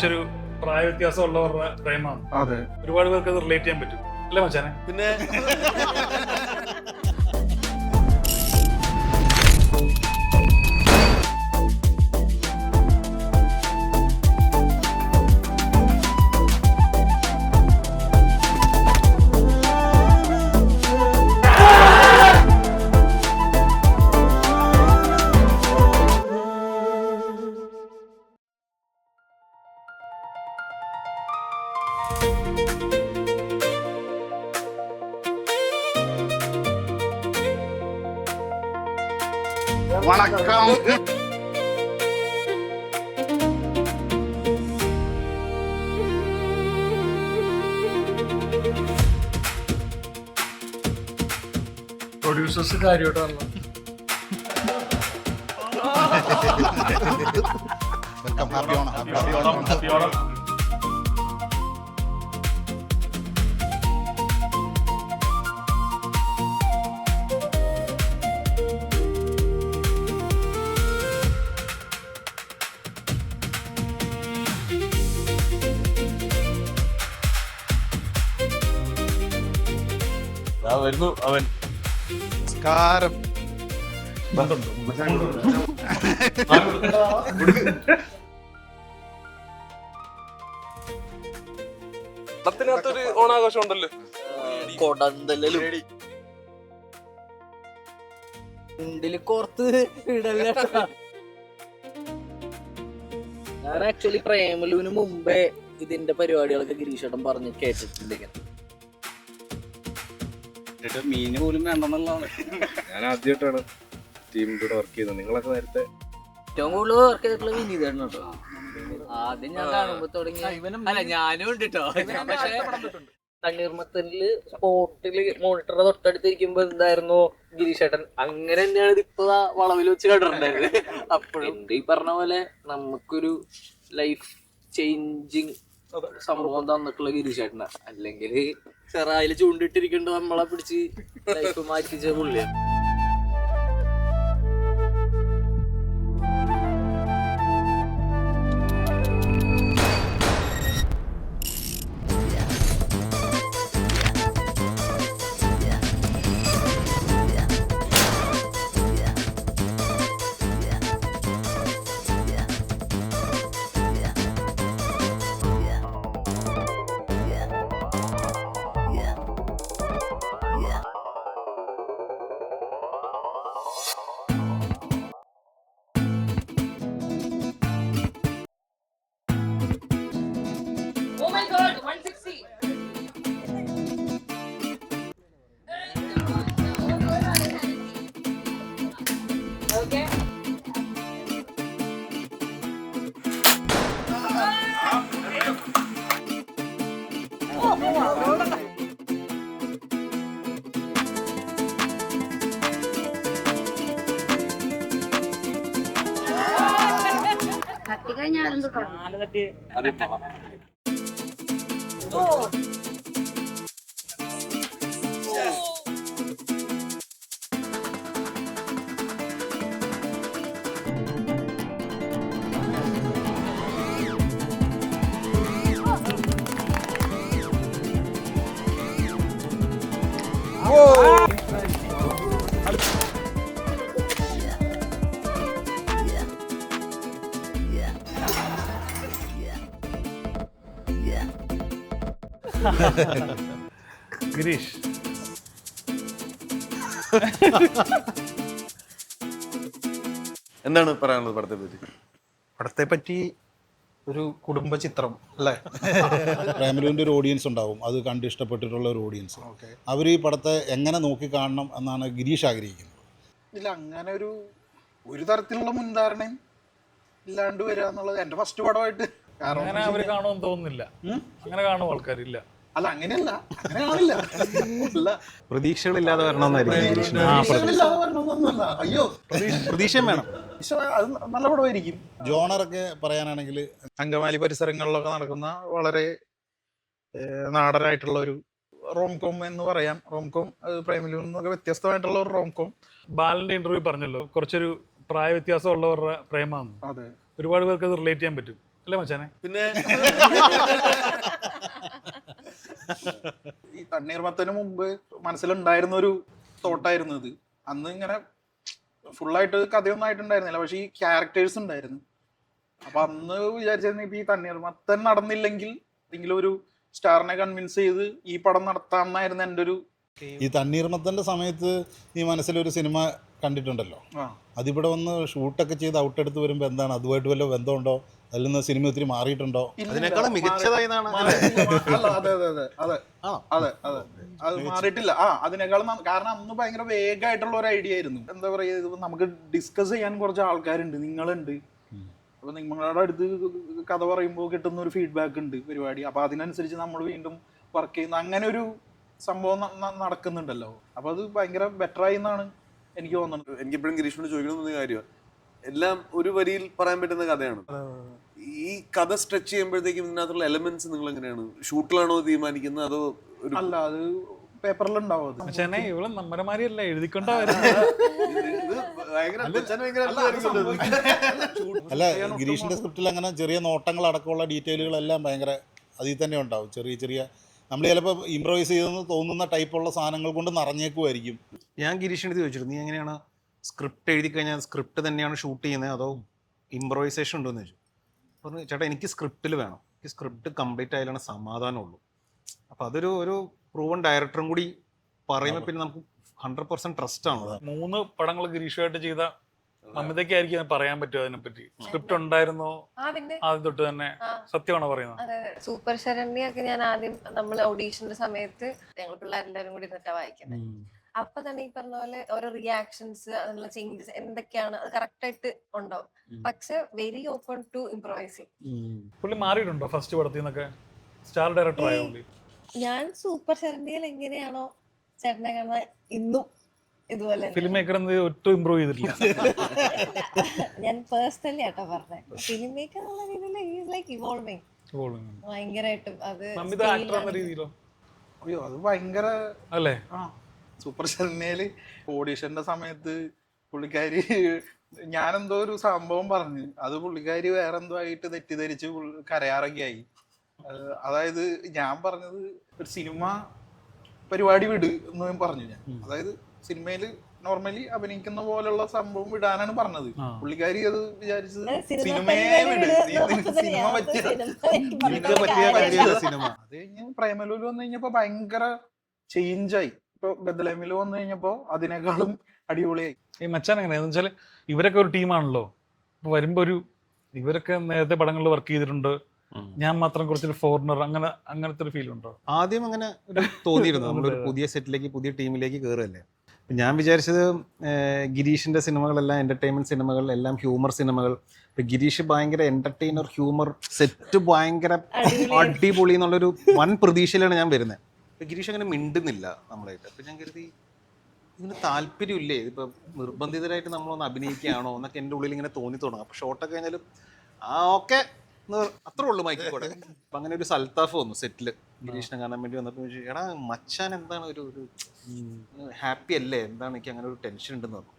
കുറച്ചൊരു പ്രായ വ്യത്യാസമുള്ളവരുടെ പ്രേമാണ്. അതെ, ഒരുപാട് പേർക്ക് അത് റിലേറ്റ് ചെയ്യാൻ പറ്റും അല്ലേ മച്ചാനെ? പിന്നെ വണക്കം. പ്രൊഡ്യൂസേഴ്സ് കാര്യമായിട്ടല്ല. വരുന്നു അവൻ. നമസ്കാരം. പത്തിനകത്തൊരു ഓണാഘോഷം ഉണ്ടല്ലോ, ഉണ്ടില് കോർത്ത് ഇടല്ല. ഞാൻ ആക്ച്വലി പ്രേമലുവിന് മുമ്പേ ഇതിന്റെ പരിപാടികളൊക്കെ ഗിരീഷേട്ടൻ പറഞ്ഞ് കേട്ടിട്ടുണ്ട്. മീന് പോലും വേണ്ടെന്നുള്ളതാണ്. ഞാൻ ആദ്യമായിട്ടാണ് ടീമിന്റെ കൂടെ വർക്ക് ചെയ്യുന്നത്. നിങ്ങളൊക്കെ നേരത്തെ ഏറ്റവും കൂടുതൽ വർക്ക് ചെയ്തിട്ടുള്ള വിനീതാണ് കേട്ടോ. ആദ്യം ഞാൻ കാണുമ്പോ തുടങ്ങി അല്ല ഞാനും ഉണ്ട് കേട്ടോ. തണ്ണീർമത്തനില് സ്പോട്ടില് മോണിറ്ററുടെ തൊട്ടടുത്തിരിക്കുമ്പോ എന്തായിരുന്നു ഗിരീഷേട്ടൻ, അങ്ങനെ തന്നെയാണ് ഇതിപ്പോ വളവിൽ വെച്ച് കണ്ടിട്ടുണ്ടായത്. അപ്പോഴും ഈ പറഞ്ഞ പോലെ നമുക്കൊരു ലൈഫ് ചേഞ്ചിങ് സംഭവം തന്നിട്ടുള്ള ഗിരീഷേട്ടനാ. അല്ലെങ്കിൽ ചെറായില് ചൂണ്ടിട്ടിരിക്കണ്ട നമ്മളെ പിടിച്ച് ലൈഫ് മാറ്റിച്ച പുള്ളിയാണ്. Oh my god, 160. Okay. കത്തി കഴിഞ്ഞാലും ഗിരീഷ്, എന്താണ് പറയാനുള്ളത് പടത്തെ പറ്റി? പടത്തെ പറ്റി ഒരു കുടുംബ ചിത്രം അല്ലേ? പ്രേമലുവിൻ്റെ ഒരു ഓഡിയൻസ് ഉണ്ടാവും, അത് കണ്ട് ഇഷ്ടപ്പെട്ടിട്ടുള്ള ഒരു ഓഡിയൻസ്. അവർ ഈ പടത്തെ എങ്ങനെ നോക്കി കാണണം എന്നാണ് ഗിരീഷ് ആഗ്രഹിക്കുന്നത്. ഇല്ല, അങ്ങനെ ഒരു തരത്തിലുള്ള മുൻധാരണയും ഇല്ലാണ്ട് വരിക എന്നുള്ളത് എൻ്റെ ഫസ്റ്റ് പടമായിട്ട്. അങ്ങനെ അവര് കാണുമെന്ന് തോന്നുന്നില്ല. അങ്ങനെ കാണും ആൾക്കാരില്ല. അല്ല, അങ്ങനെയല്ല, അങ്ങനെ കാണില്ല. പ്രതീക്ഷകളില്ലാതെ വരണമെന്നായിരിക്കും. അയ്യോ, പ്രതീക്ഷയും വേണം. അത് നല്ല പടമായിരിക്കും. ജോണറൊക്കെ പറയാനാണെങ്കിൽ അങ്കമാലി പരിസരങ്ങളിലൊക്കെ നടക്കുന്ന വളരെ നാടനായിട്ടുള്ള ഒരു റോംകോം എന്ന് പറയാം. റോംകോം പ്രേമലുവിൽ നിന്നൊക്കെ വ്യത്യസ്തമായിട്ടുള്ള ഒരു റോംകോം. ബാലന്റെ ഇന്റർവ്യൂ പറഞ്ഞല്ലോ, കുറച്ചൊരു പ്രായ വ്യത്യാസമുള്ളവരുടെ പ്രേമാണ്. അതെ, ഒരുപാട് പേർക്ക് അത് റിലേറ്റ് ചെയ്യാൻ പറ്റും അല്ലേ മച്ചാനെ? പിന്നെ ഈ തണ്ണീർമത്തന് മുമ്പ് മനസ്സിലുണ്ടായിരുന്ന ഒരു തോട്ടായിരുന്നു ഇത്. അന്ന് ഇങ്ങനെ ഫുള്ളായിട്ട് കഥയൊന്നും ആയിട്ടുണ്ടായിരുന്നില്ല, പക്ഷെ ഈ ക്യാരക്ടേഴ്സ് ഉണ്ടായിരുന്നു. അപ്പൊ അന്ന് വിചാരിച്ചിരുന്നു ഇപ്പൊ ഈ തണ്ണീർമത്തൻ നടന്നില്ലെങ്കിൽ എന്തെങ്കിലും ഒരു സ്റ്റാറിനെ കൺവിൻസ് ചെയ്ത് ഈ പടം നടത്താമെന്നായിരുന്നു എൻ്റെ ഒരു. ഈ തണ്ണീർമത്തൻ്റെ സമയത്ത് ഈ മനസ്സിലൊരു സിനിമ കണ്ടിട്ടുണ്ടല്ലോ, ആ അതിവിടെ വന്ന് ഷൂട്ടൊക്കെ ചെയ്ത് ഔട്ടെടുത്ത് വരുമ്പോൾ എന്താണ് അതുമായിട്ട് വല്ല ബന്ധമുണ്ടോ? അതിൽ നിന്ന് സിനിമ ഒത്തിരി മാറിയിട്ടുണ്ടോ? അതിനേക്കാളും മികച്ചതായി എന്നാണ്. അതെ അതെ അതെ അതെ അതെ അതെ അത് മാറിയിട്ടില്ല. അതിനേക്കാളും കാരണം അന്ന് ഭയങ്കര വേഗമായിട്ടുള്ള ഒരു ഐഡിയ ആയിരുന്നു. എന്താ പറയാ, ഇത് നമുക്ക് ഡിസ്കസ് ചെയ്യാൻ കുറച്ച് ആൾക്കാരുണ്ട്, നിങ്ങളുണ്ട്. അപ്പൊ നിങ്ങളുടെ അടുത്ത് കഥ പറയുമ്പോൾ കിട്ടുന്ന ഒരു ഫീഡ്ബാക്ക് ഉണ്ട് പരിപാടി. അപ്പൊ അതിനനുസരിച്ച് നമ്മൾ വീണ്ടും വർക്ക് ചെയ്യുന്ന അങ്ങനെ ഒരു സംഭവം നടക്കുന്നുണ്ടല്ലോ. അപ്പൊ അത് ഭയങ്കര ബെറ്റർ ആയി എന്നാണ് എനിക്ക് തോന്നുന്നത്. എനിക്കിപ്പോഴും ഗിരീഷിനോട് ചോദിക്കണമെന്ന കാര്യമാണ്, എല്ലാം ഒരു വരിയിൽ പറയാൻ പറ്റുന്ന കഥയാണ്. ഈ കഥ സ്ട്രെച്ച് ചെയ്യുമ്പോഴത്തേക്കും ഇതിനകത്തുള്ള എലമെന്റ്സ് നിങ്ങൾ എങ്ങനെയാണ് ഷൂട്ടിലാണോ തീരുമാനിക്കുന്നത്, അതോ ഒരു അല്ല അത് പേപ്പറിലുണ്ടാവും അത്. മച്ചാനെ ഇവള് നമ്മരമാരിയല്ല എഴുതിക്കൊണ്ടാ അല്ല, ഗിരീഷിൻ്റെ സ്ക്രിപ്റ്റിൽ അങ്ങനെ ചെറിയ നോട്ടങ്ങൾ അടക്കമുള്ള ഡീറ്റെയിലുകളെല്ലാം ഭയങ്കര അതിൽ തന്നെ ഉണ്ടാവും. ചെറിയ ചെറിയ നമ്മൾ ചിലപ്പോൾ ഇംപ്രവൈസ് ചെയ്തെന്ന് തോന്നുന്ന ടൈപ്പുള്ള സാധനങ്ങൾ കൊണ്ട് നിറഞ്ഞേക്കുമായിരിക്കും. ഞാൻ ഗിരീഷിൻ്റെ അടുത്ത് ചോദിച്ചിരുന്നു, നീ എങ്ങനെയാണ് സ്ക്രിപ്റ്റ് എഴുതി കഴിഞ്ഞാൽ സ്ക്രിപ്റ്റ് തന്നെയാണ് ഷൂട്ട് ചെയ്യുന്നത് അതോ ഇംപ്രവൈസേഷൻ ഉണ്ടോ എന്ന് ചോദിച്ചു. പറഞ്ഞു, ചേട്ടാ എനിക്ക് സ്ക്രിപ്റ്റിൽ വേണം, എനിക്ക് സ്ക്രിപ്റ്റ് കംപ്ലീറ്റ് ആയാലാണ് സമാധാനമുള്ളൂ. അപ്പോൾ അതൊരു പ്രൂവൺ ഡയറക്ടറും കൂടി പറയുമ്പോൾ പിന്നെ നമുക്ക് 100% ട്രസ്റ്റ് ആണ്. 3 പടങ്ങൾ ഗിരീഷുമായിട്ട് ചെയ്ത അമിതയ്ക്കായിരിക്കും പറയാൻ പറ്റുമോ അതിനെപ്പറ്റി? സ്ക്രിപ്റ്റ് ഉണ്ടായിരുന്നോ ആദ്യം തൊട്ട് തന്നെ? സത്യമാണോ പറയുന്നത്? അതെ, സൂപ്പർ ശരണ്യൊക്കെ ഞാൻ ആദ്യം നമ്മൾ ഓഡീഷന്റെ സമയത്ത് ഞങ്ങൾ പിള്ളേരെല്ലാരും കൂടി നിന്നിട്ടാ വായിക്കുന്നത്. അപ്പൊ തന്നെ ഈ പറഞ്ഞ പോലെ ഓരോ റിയാക്ഷൻസ്, അതിനുള്ള ചേഞ്ചസ് എന്തൊക്കെയാണ് അത് കറക്റ്റ് ആയിട്ട് ഉണ്ടാവും. പക്ഷെ വെരി ഓപ്പൺ ടു ഇംപ്രവൈസിങ്. പുള്ളി മാറിയിട്ടുണ്ടോ ഫസ്റ്റ് പടത്തിൽ നിന്നൊക്കെ? സ്റ്റാർ ഡയറക്ടർ ആയോ പുള്ളി? ഞാൻ സൂപ്പർ ശരണ്യയിൽ എങ്ങനെയാണോ ചേട്ടനെ കാണാൻ ഇന്നും ഇതുപോലെ ഫിലിം മേക്കർ ഒട്ടും ഇമ്പ്രൂവ് ചെയ്തിട്ടില്ല. ഞാൻ പേഴ്സണലി ആട്ടോ പറഞ്ഞത്. ഫിലിം മേക്കർ എന്നുള്ള രീതിയിൽ ലൈക്ക് ഇവോൾവിങ് ഭയങ്കരമായിട്ടും. അത് നമിത ആക്ടർ എന്ന രീതിയിലോ? അയ്യോ അത് ഭയങ്കര അല്ലേ? സൂപ്പർ ശരണ്യയില് ഓഡീഷന്റെ സമയത്ത് പുള്ളിക്കാരി ഞാനെന്തോ ഒരു സംഭവം പറഞ്ഞു, അത് പുള്ളിക്കാരി വേറെന്തോ ആയിട്ട് തെറ്റിദ്ധരിച്ച് കരയാറൊക്കെ ആയി. അതായത് ഞാൻ പറഞ്ഞത് ഒരു സിനിമ പരിപാടി വിട് എന്ന് പറഞ്ഞു ഞാൻ. അതായത് സിനിമയിൽ നോർമലി അഭിനയിക്കുന്ന പോലുള്ള സംഭവം വിടാനാണ് പറഞ്ഞത്. പുള്ളിക്കാരി അത് വിചാരിച്ചത് സിനിമയെ വിട്, സിനിമ പറ്റിയ സിനിമ. അത് കഴിഞ്ഞ് പ്രേമലൂല് വന്നു കഴിഞ്ഞപ്പോ ഭയങ്കര ചേഞ്ചായി. ഇപ്പൊ ബദലമില് വന്നു കഴിഞ്ഞപ്പോ അതിനേക്കാളും അടിപൊളിയായി. ഈ മച്ചാൻ എങ്ങനെയാന്ന് വെച്ചാൽ ഇവരൊക്കെ ഒരു ടീമാണല്ലോ. അപ്പൊ വരുമ്പോ ഇവരൊക്കെ നേരത്തെ പടങ്ങളിൽ വർക്ക് ചെയ്തിട്ടുണ്ട്, ഞാൻ മാത്രം കുറച്ചൊരു ഫോറിനർ, അങ്ങനത്തെ ഒരു ഫീൽ ഉണ്ടോ? ആദ്യം അങ്ങനെ തോന്നിയിരുന്നു. നമ്മളൊരു പുതിയ സെറ്റിലേക്ക് പുതിയ ടീമിലേക്ക് കയറുകയല്ലേ. ഞാൻ വിചാരിച്ചത് ഗിരീഷിന്റെ സിനിമകളെല്ലാം എന്റർടൈൻമെന്റ് സിനിമകൾ, എല്ലാം ഹ്യൂമർ സിനിമകൾ. ഇപ്പൊ ഗിരീഷ് ഭയങ്കര എന്റർടൈനർ, ഹ്യൂമർ, സെറ്റ് ഭയങ്കര അടിപൊളി എന്നുള്ളൊരു വൻ പ്രതീക്ഷയിലാണ് ഞാൻ വരുന്നത്. ഇപ്പൊ ഗിരീഷ് അങ്ങനെ മിണ്ടുന്നില്ല നമ്മളായിട്ട്. അപ്പൊ ഞാൻ കരുതി ഇതിന് താല്പര്യമില്ലേ, ഇതിപ്പോ നിർബന്ധിതരായിട്ട് നമ്മളൊന്ന് അഭിനയിക്കുകയാണോ എന്നൊക്കെ എൻ്റെ ഉള്ളിൽ ഇങ്ങനെ തോന്നി തുടങ്ങും. അപ്പൊ ഷോട്ടൊക്കെ കഴിഞ്ഞാലും ഓക്കെ അത്രേ ഉള്ളൂ മൈക്കിക്കൂടെ. അപ്പൊ അങ്ങനെ ഒരു സൽത്താഫ് വന്നു സെറ്റില് ഗിരീഷിനെ കാണാൻ വേണ്ടി വന്നപ്പോൾ ചോദിച്ചു, എടാ മച്ചാൻ എന്താണ് ഒരു ഹാപ്പി അല്ലേ, എന്താണ് എനിക്ക് അങ്ങനെ ഒരു ടെൻഷൻ ഉണ്ടെന്ന് പറഞ്ഞു.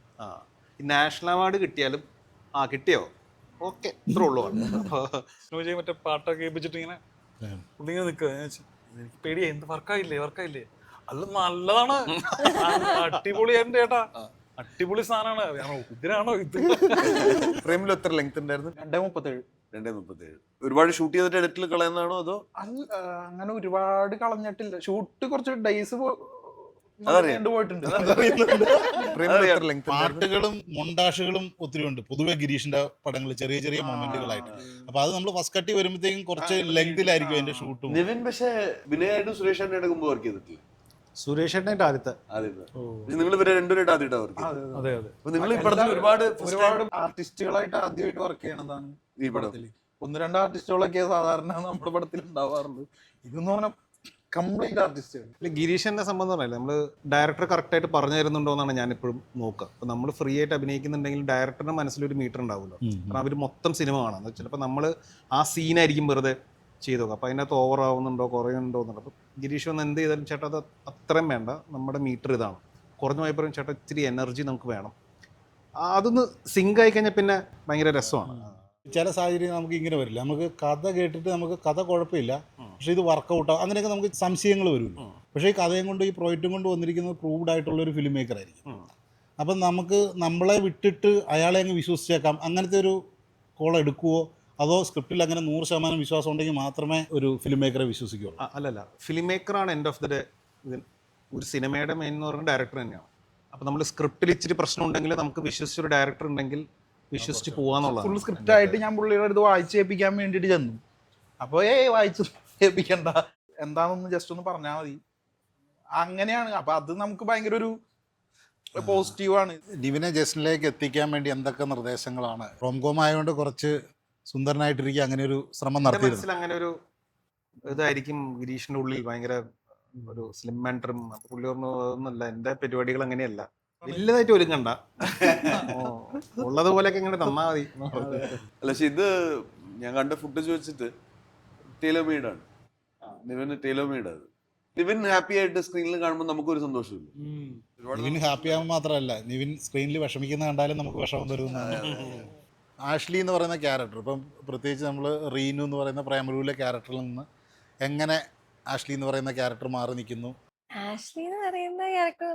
ഈ നാഷണൽ അവാർഡ് കിട്ടിയാലും കിട്ടിയോ ഓക്കെ ഇത്രേ ഉള്ളൂ. മറ്റേ പാട്ടൊക്കെ കേൾപ്പിച്ചിട്ട് ഇങ്ങനെ പുള്ളിങ്ങനെ നിൽക്കുക. എനിക്ക് പേടിയാ, എന്ത് വർക്കായില്ലേ? അത് നല്ലതാണ്, അടിപൊളിയായിരുന്നു ചേട്ടാ, അടിപൊളി സാധനമാണ്. ഇതിനാണോ ഇത്? ഫ്രെയിമിൽ എത്ര ലെങ്ത് ഉണ്ടായിരുന്നു? 2:37. ഒരുപാട് ഷൂട്ട് ചെയ്തിട്ട് എഡിറ്റിൽ കളയുന്നതാണോ അതോ? അങ്ങനെ ഒരുപാട് കളഞ്ഞിട്ടില്ല. ഷൂട്ട് കുറച്ച് ഡേയ്സ് പോയിട്ടുണ്ട്. പാട്ടുകളും മൊണ്ടാഷുകളും ഒത്തിരി ഉണ്ട് പൊതുവെ ഗിരീഷിന്റെ പടങ്ങൾ, ചെറിയ ചെറിയ മൊമെന്റുകളായിട്ട്. അപ്പൊ അത് നമ്മൾ ഫസ്റ്റ് കട്ടി വരുമ്പോഴത്തേക്കും കുറച്ച് ലെങ്തിലായിരിക്കും അതിന്റെ ഷൂട്ടും. നിവിൻ പക്ഷേ വിനയായിട്ടും സുരേഷായിട്ടും എടുക്കുമ്പോൾ വർക്ക് ചെയ്തിട്ടില്ല. സുരേഷ് ഏട്ടനായിട്ട് ആദ്യത്തെ നിങ്ങൾ ഇവരെ രണ്ടുപേരായിട്ട് ആദ്യമായിട്ടാണ് വർക്ക് ചെയ്തത്. അതെ. നിങ്ങൾ ഈ പടത്തിൽ ഒരുപാട് ആർട്ടിസ്റ്റുകളായിട്ട് ആദ്യമായിട്ട് വർക്ക് ചെയ്യണതാണ് ഈ പടത്തിൽ. 1-2 ആർട്ടിസ്റ്റുകളൊക്കെ സാധാരണ നമ്മുടെ പടത്തിൽ ഉണ്ടാവാറുണ്ട്. ഇതെന്ന് പറഞ്ഞാൽ കംപ്ലീറ്റ് ആർട്ടിസ്റ്റുകൾ. ഗിരീഷിന്റെ സംബന്ധം പറയില്ല, നമ്മൾ ഡയറക്ടർ കറക്റ്റായിട്ട് പറഞ്ഞു തരുന്നുണ്ടോ എന്നാണ് ഞാൻ എപ്പോഴും നോക്കുക. അപ്പോൾ നമ്മൾ ഫ്രീ ആയിട്ട് അഭിനയിക്കുന്നുണ്ടെങ്കിൽ ഡയറക്ടറിന്റെ മനസ്സിലൊരു മീറ്റർ ഉണ്ടാവുമല്ലോ. കാരണം അവർ മൊത്തം സിനിമ കാണാം. ചിലപ്പോൾ നമ്മൾ ആ സീനായിരിക്കും വെറുതെ ചെയ്തു നോക്കുക. അപ്പോൾ അതിനകത്ത് ഓവർ ആവുന്നുണ്ടോ കുറയുന്നുണ്ടോ എന്നുള്ളത്. അപ്പോൾ ഗിരീഷ് ഒന്ന് എന്ത് ചെയ്താലും ചേട്ടാ അത് അത്രയും വേണ്ട, നമ്മുടെ മീറ്റർ ഇതാണ്, കുറഞ്ഞു പോയി പറയും ചേട്ടാ ഇത്തിരി എനർജി നമുക്ക് വേണം. അതൊന്ന് സിങ്ക് ആയി കഴിഞ്ഞാൽ പിന്നെ ഭയങ്കര രസമാണ്. ചില സാഹചര്യം നമുക്ക് ഇങ്ങനെ വരില്ല, നമുക്ക് കഥ കേട്ടിട്ട് നമുക്ക് കഥ കുഴപ്പമില്ല, പക്ഷേ ഇത് വർക്കൗട്ടാവും, അങ്ങനെയൊക്കെ നമുക്ക് സംശയങ്ങൾ വരുമല്ലോ. പക്ഷേ ഈ കഥയും കൊണ്ട് ഈ പ്രോജക്റ്റും കൊണ്ട് വന്നിരിക്കുന്നത് പ്രൂവ്ഡ് ആയിട്ടുള്ള ഒരു ഫിലിം മേക്കർ ആയിരിക്കും. അപ്പം നമുക്ക് നമ്മളെ വിട്ടിട്ട് അയാളെ അങ്ങ് വിശ്വസിച്ചേക്കാം, അങ്ങനത്തെ ഒരു കോൾ എടുക്കുവോ, അതോ സ്ക്രിപ്റ്റിൽ അങ്ങനെ 100% വിശ്വാസം ഉണ്ടെങ്കിൽ മാത്രമേ ഒരു ഫിലിം മേക്കറെ വിശ്വസിക്കുള്ളൂ? അല്ലല്ല, ഫിലിം മേക്കറാണ് എൻഡ് ഓഫ് ദ ഡേ. ഒരു സിനിമയുടെ മെയിൻ എന്ന് പറയുന്നത് ഡയറക്ടർ തന്നെയാണ്. അപ്പോൾ നമ്മൾ സ്ക്രിപ്റ്റിൽ ഇച്ചിരി പ്രശ്നം ഉണ്ടെങ്കിൽ നമുക്ക് വിശ്വസിച്ചൊരു ഡയറക്ടർ ഉണ്ടെങ്കിൽ വിശ്വസിച്ച് പോകാന്നുള്ളത്. ഫുൾ സ്ക്രിപ്റ്റ് ആയിട്ട് ഞാൻ പുള്ളിയുടെ അടുത്ത് വായിച്ച് കേൾപ്പിക്കാൻ വേണ്ടിയിട്ട് ചെന്നു. അപ്പോൾ വായിച്ച് കേൾപ്പിക്കണ്ട, എന്താണെന്ന് ജസ്റ്റ് ഒന്ന് പറഞ്ഞാൽ മതി, അങ്ങനെയാണ്. അപ്പം അത് നമുക്ക് ഭയങ്കര ഒരു പോസിറ്റീവാണ്. നിവിനെ ജസ്റ്റിനിലേക്ക് എത്തിക്കാൻ വേണ്ടി എന്തൊക്കെ നിർദ്ദേശങ്ങളാണ്? റോംകോം ആയതുകൊണ്ട് കുറച്ച് സുന്ദരനായിട്ടിരിക്കുക, അങ്ങനെ ഒരു ശ്രമം നടത്തിയിരുന്നു. അങ്ങനെ ഒരു ഇതായിരിക്കും ഗിരീഷിന്റെ ഉള്ളിൽ, ഭയങ്കര ഒരു സ്ലിം ആൻഡ് ട്രിം. പുള്ളി ഒന്നല്ല, എൻ്റെ പരിപാടികൾ അങ്ങനെയല്ല, വലുതായിട്ട് ഒരുങ്ങണ്ട, ഉള്ളതുപോലെയൊക്കെ ഇങ്ങനെ തന്നാ മതി. അല്ല, പക്ഷെ ഇത് ഞാൻ കണ്ട ഫുട്ടേജ് വെച്ചിട്ട് ടൈലർ മെയ്ഡാണ്. നിവിന് ടൈലർ മെയ്ഡാണ്. നിവിൻ ഹാപ്പി ആയിട്ട് സ്ക്രീനിൽ കാണുമ്പോൾ നമുക്കൊരു സന്തോഷമില്ല. നിവിൻ ഹാപ്പി ആവാൻ മാത്രമല്ല, നിവിൻ സ്ക്രീനിൽ വിഷമിക്കുന്ന കണ്ടാലും നമുക്ക് വിഷമം തരുന്നതാണ്. ആഷ്ലി എന്ന് പറയുന്ന ക്യാരക്ടർ, ഇപ്പം പ്രത്യേകിച്ച് നമ്മൾ റീനു എന്ന് പറയുന്ന പ്രേമലൂരിലെ ക്യാരക്ടറിൽ നിന്ന് എങ്ങനെ ആഷ്ലി എന്ന് പറയുന്ന ക്യാരക്ടർ മാറി നിൽക്കുന്നു? ആഷ്ലി എന്ന് പറയുന്ന ക്യാരക്ടർ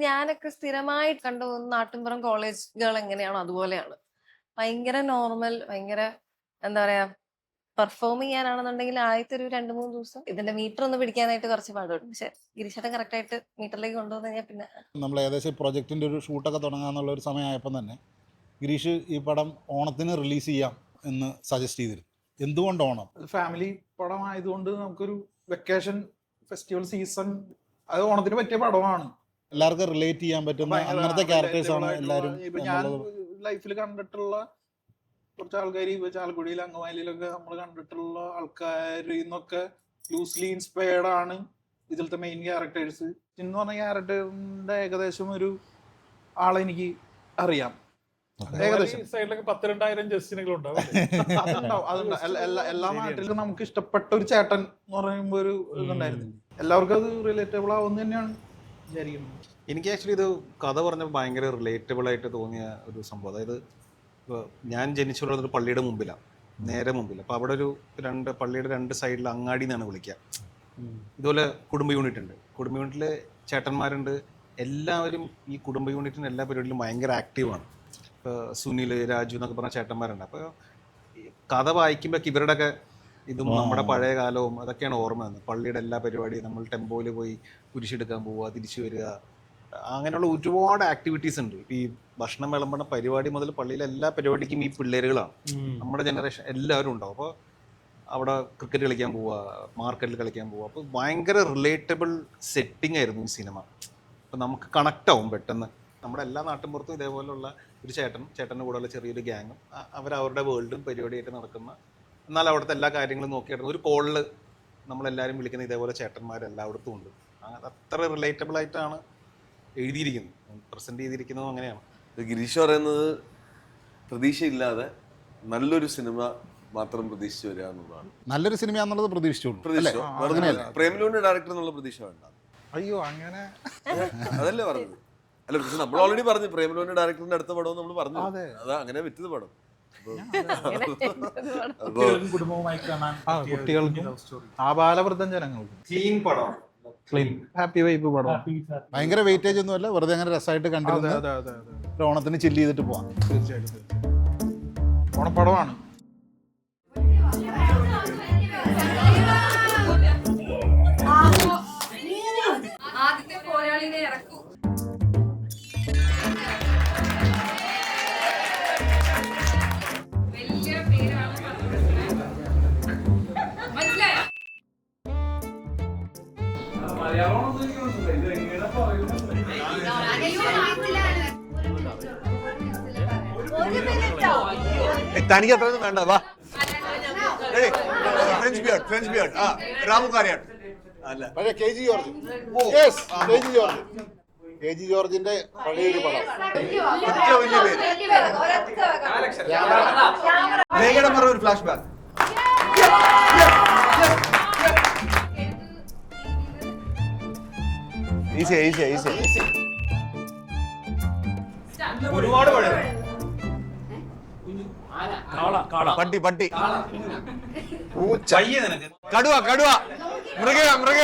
ഞാനൊക്കെ സ്ഥിരമായിട്ട് കണ്ടുപോകുന്ന നാട്ടിൻപുറം കോളേജ് ഗേൾ എങ്ങനെയാണോ അതുപോലെയാണ്. ഭയങ്കര നോർമൽ, ഭയങ്കര എന്താ പറയാ, പെർഫോം ചെയ്യാനാണെന്നുണ്ടെങ്കിൽ ആദ്യത്തെ ഒരു 2-3 ദിവസം ഇതിന്റെ മീറ്റർ ഒന്ന് പിടിക്കാനായിട്ട് കുറച്ച് പാടുപെടും. പക്ഷെ ഗിരീഷേട്ടൻ കറക്റ്റ് ആയിട്ട് മീറ്ററിലേക്ക് കൊണ്ടുവന്നു കഴിഞ്ഞാൽ പിന്നെ നമ്മൾ ഏകദേശം പ്രൊജക്റ്റിൻ്റെ ഒരു ഷൂട്ടൊക്കെ തുടങ്ങാന്നുള്ള ഒരു സമയമായപ്പോൾ തന്നെ ഗിരീഷ് ഈ പടം ഓണത്തിന് റിലീസ് ചെയ്യാം എന്ന് സജസ്റ്റ് ചെയ്തിരുന്നു. എന്തുകൊണ്ട് ഓണം? ഫാമിലി പടം ആയതുകൊണ്ട് നമുക്കൊരു വെക്കേഷൻ ഫെസ്റ്റിവൽ സീസൺ, അത് ഓണത്തിന് പറ്റിയ പടമാണ്. എല്ലാവർക്കും റിലേറ്റ് ചെയ്യാൻ പറ്റുന്ന അങ്ങനത്തെ ക്യാരക്ടേഴ്സാണ് എല്ലാവരും. ഞാൻ ലൈഫിൽ കണ്ടിട്ടുള്ള കുറച്ച് ആൾക്കാർ, ഇപ്പൊ ചാലക്കുടിയിൽ അങ്കമാലിയിലൊക്കെ നമ്മൾ കണ്ടിട്ടുള്ള ആൾക്കാരിൽ നിന്നൊക്കെ ലൂസ്ലി ഇൻസ്പയർഡ് ആണ് ഇതിലത്തെ മെയിൻ ക്യാരക്ടേഴ്സ്. എന്ന് പറഞ്ഞ ക്യാരക്ടറിന്റെ ഏകദേശം ഒരു ആളെനിക്ക് അറിയാം. സൈഡിലൊക്കെ 10,000-2,000 ജസ്റ്റിനുകൾ ഉണ്ടാവും. എല്ലാ നാട്ടിലും നമുക്ക് ഇഷ്ടപ്പെട്ട ഒരു ചേട്ടൻ എന്ന് പറയുമ്പോ ഒരു ഇതുണ്ടായിരുന്നു. എല്ലാവർക്കും അത് റിലേറ്റബിൾ ആവുന്ന തന്നെയാണ് വിചാരിക്കുന്നത്. എനിക്ക് ആക്ച്വലി ഇത് കഥ പറഞ്ഞപ്പോൾ ഭയങ്കര റിലേറ്റബിൾ ആയിട്ട് തോന്നിയ ഒരു സംഭവം. അതായത് ഇപ്പോൾ ഞാൻ ജനിച്ചു വളർന്നൊരു പള്ളിയുടെ മുമ്പിലാണ്, നേരെ മുമ്പിൽ. അപ്പോൾ അവിടെ ഒരു പള്ളിയുടെ 2 സൈഡിൽ അങ്ങാടി എന്നാണ് വിളിക്കുക. ഇതുപോലെ കുടുംബ യൂണിറ്റ് ഉണ്ട്. കുടുംബ യൂണിറ്റിൽ ചേട്ടന്മാരുണ്ട്. എല്ലാവരും ഈ കുടുംബ യൂണിറ്റിന് എല്ലാ പരിപാടിയിലും ഭയങ്കര ആക്റ്റീവാണ്. ഇപ്പോൾ സുനിൽ, രാജു എന്നൊക്കെ പറഞ്ഞ ചേട്ടന്മാരുണ്ട്. അപ്പോൾ കഥ വായിക്കുമ്പോഴൊക്കെ ഇവരുടെയൊക്കെ ഇതും നമ്മുടെ പഴയ കാലവും അതൊക്കെയാണ് ഓർമ്മ വന്നത്. പള്ളിയുടെ എല്ലാ പരിപാടിയും, നമ്മൾ ടെമ്പോയിൽ പോയി കുരിശെടുക്കാൻ പോവുക, തിരിച്ചു വരിക, അങ്ങനെയുള്ള ഒരുപാട് ആക്ടിവിറ്റീസ് ഉണ്ട്. ഈ ഭക്ഷണം വിളമ്പണ പരിപാടി മുതൽ പള്ളിയിലെ എല്ലാ പരിപാടിക്കും ഈ പിള്ളേരുകളാണ്. നമ്മുടെ ജനറേഷൻ എല്ലാവരും ഉണ്ടാവും. അപ്പോൾ അവിടെ ക്രിക്കറ്റ് കളിക്കാൻ പോവുക, മാർക്കറ്റിൽ കളിക്കാൻ പോവുക. അപ്പോൾ ഭയങ്കര റിലേറ്റബിൾ സെറ്റിംഗ് ആയിരുന്നു ഈ സിനിമ. അപ്പോൾ നമുക്ക് കണക്റ്റ് ആവും പെട്ടെന്ന്. നമ്മുടെ എല്ലാ നാട്ടിൻപുറത്തും ഇതേപോലുള്ള ഒരു ചേട്ടൻ്റെ കൂടെയുള്ള ചെറിയൊരു ഗ്യാങ്ങും അവരവരുടെ വേൾഡും പരിപാടിയായിട്ട് നടക്കുന്ന, എന്നാൽ അവിടുത്തെ എല്ലാ കാര്യങ്ങളും നോക്കിയിടുന്ന ഒരു കോളിൽ നമ്മളെല്ലാവരും വിളിക്കുന്ന ഇതേപോലെ ചേട്ടന്മാരെല്ലായിടത്തും ഉണ്ട്. അത്ര റിലേറ്റബിൾ ആയിട്ടാണ് എഴുതിയിരിക്കുന്നത്, പ്രസന്റ് ചെയ്തിരിക്കുന്നതും അങ്ങനെയാണ്. ഗിരീഷ് പറയുന്നത് പ്രതീക്ഷയില്ലാതെ നല്ലൊരു സിനിമ മാത്രം പ്രതീക്ഷിച്ചു വരിക എന്നുള്ളതാണ്. നല്ലൊരു സിനിമ എന്നുള്ളത് പ്രതീക്ഷിച്ചോളൂ. പ്രേമലൂരിന്റെ ഡയറക്ടർ എന്നുള്ള പ്രതീക്ഷ വേണ്ട. അയ്യോ, അങ്ങനെ അതല്ലേ പറഞ്ഞത്? അല്ല, പക്ഷെ നമ്മൾ ഓൾറെഡി പറഞ്ഞു പ്രേമലൂരിന്റെ ഡയറക്ടറിന്റെ അടുത്ത പടം നമ്മൾ പറഞ്ഞു. അതാ അങ്ങനെ വിറ്റത് പടം. കുടുംബവുമായി കാണാൻ കുട്ടികൾക്കും ആബാലവൃദ്ധം ജനങ്ങൾക്കും ക്ലീൻ പടം, ഹാപ്പി വൈബ് പടം. ഭയങ്കര വെയിറ്റേജ് ഒന്നുമല്ല, വെറുതെ അങ്ങനെ രസമായിട്ട് കണ്ടിരുന്നത് ഓണത്തിന് ചില്ല് ചെയ്തിട്ട് പോവാം. തീർച്ചയായിട്ടും ഓണപ്പടമാണ്. ആദ്യത്തെ പോരാളിനെ ഇറക്കൂ. വലിയ പേരാണ് മനസ്സിലായോ? തനിക്ക് അത്ര വേണ്ട. വാ, ഫ്രഞ്ച് ബിയർഡ്. ആ, രാമു കാര്യാട്ട്. അല്ല, പഴയ KG ജോർജ്. KG ജോർജിന്റെ പഴയൊരു പടം. വലിയ പേര്. ലേഖയുടെ പറഞ്ഞ ഒരു ഫ്ലാഷ് ബാക്ക്. ഈസി. ഒരുപാട് പഴയ പട്ടി പട്ടി കടുവ കടുവ മൃഗ മൃഗ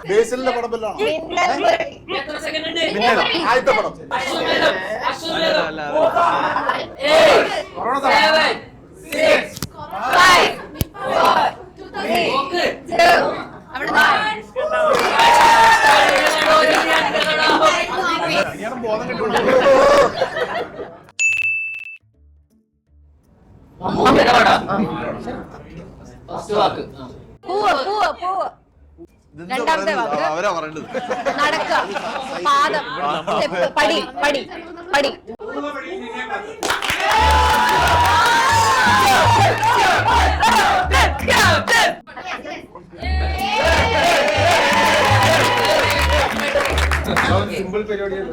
ബേസിലിന്റെ പടം വല്ലതാണോ? ആദ്യത്തെ പടം ബോധം കിട്ടുള്ളൂ. രണ്ടാമത്തെ വാക്ക് അവരാ പറയേണ്ടത്. നടക്കുക, പാദം, സ്റ്റെപ്പ്, പടി പടി പടി. സിമ്പിൾ പരിപാടിയാണ്.